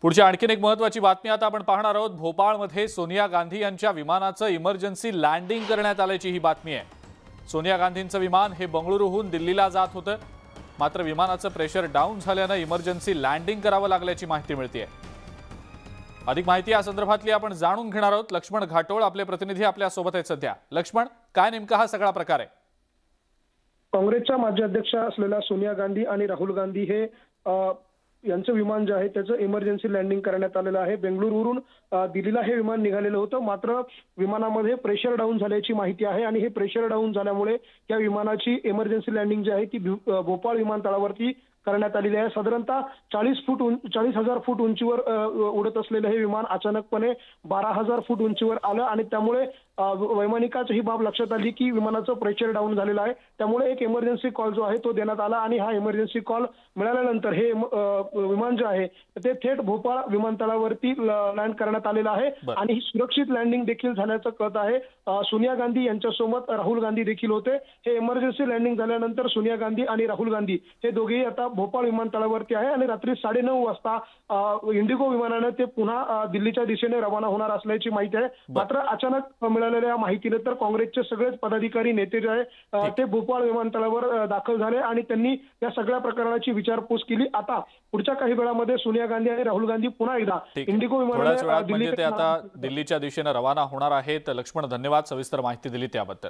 पुढची आणखीन एक महत्त्वाची बातमी आता आपण पाहणार आहोत। भोपाळमध्ये सोनिया गांधी यांच्या विमानाचं इमर्जन्सी लँडिंग करण्यात आल्याची ही बातमी आहे। सोनिया गांधींचं विमान हे बंगळुरूहून दिल्लीला जात होतं, मात्र विमानाचं प्रेशर डाऊन झाल्यानं इमर्जन्सी लँडिंग करावं लागल्याची माहिती मिळते। अधिक माहिती या संदर्भातली आपण जाणून घेणार आहोत। लक्ष्मण घाटोळ आपले प्रतिनिधी आपल्या सोबत आहेत सध्या। लक्ष्मण, काय नेमका हा सगळा प्रकार आहे? काँग्रेसच्या माजी अध्यक्षा असलेल्या सोनिया गांधी आणि राहुल गांधी हे यांचं विमान जे आहे त्याचं इमर्जन्सी लँडिंग करण्यात आलेलं आहे। बेंगळुरूवरून दिल्लीला हे विमान निघालेलं होतं, मात्र विमानामध्ये प्रेशर डाऊन झाल्याची माहिती आहे आणि हे प्रेशर डाऊन झाल्यामुळे या विमानाची इमर्जन्सी लँडिंग जी आहे ती भोपाळ विमानतळावरती करण्यात आलेली आहे। साधारणतः 40,000 फूट उंचीवर उडत असलेलं हे विमान अचानकपणे 12,000 फूट उंचीवर आलं आणि त्यामुळे वैमानिकाची ही बाब लक्षात आली की विमानाचं प्रेशर डाऊन झालेलं आहे। त्यामुळे एक इमर्जन्सी कॉल जो आहे तो देण्यात आला आणि हा इमर्जन्सी कॉल मिळाल्यानंतर हे विमान जे आहे ते थेट भोपाळ विमानतळावरती लँड करण्यात आलेलं आहे आणि ही सुरक्षित लँडिंग देखील झाल्याचं कळत आहे। सोनिया गांधी यांच्यासोबत राहुल गांधी देखील होते। हे इमर्जन्सी लँडिंग झाल्यानंतर सोनिया गांधी आणि राहुल गांधी हे दोघेही आता भोपाळ विमानतळावरती आहे आणि रात्री 9:30 वाजता इंडिगो विमानाने ते पुन्हा दिल्लीच्या दिशेने रवाना होणार असल्याची माहिती आहे। मात्र अचानक मिळालेल्या माहितीने तर काँग्रेसचे सगळेच पदाधिकारी नेते जे आहे ते भोपाळ विमानतळावर दाखल झाले आणि त्यांनी या सगळ्या प्रकरणाची विचारपूस केली। आता पुढच्या काही वेळामध्ये सोनिया गांधी आणि राहुल गांधी पुन्हा एकदा इंडिगो विमानाने आता दिल्लीच्या दिशेने रवाना होणार आहेत। लक्ष्मण, धन्यवाद सविस्तर माहिती दिली त्याबद्दल।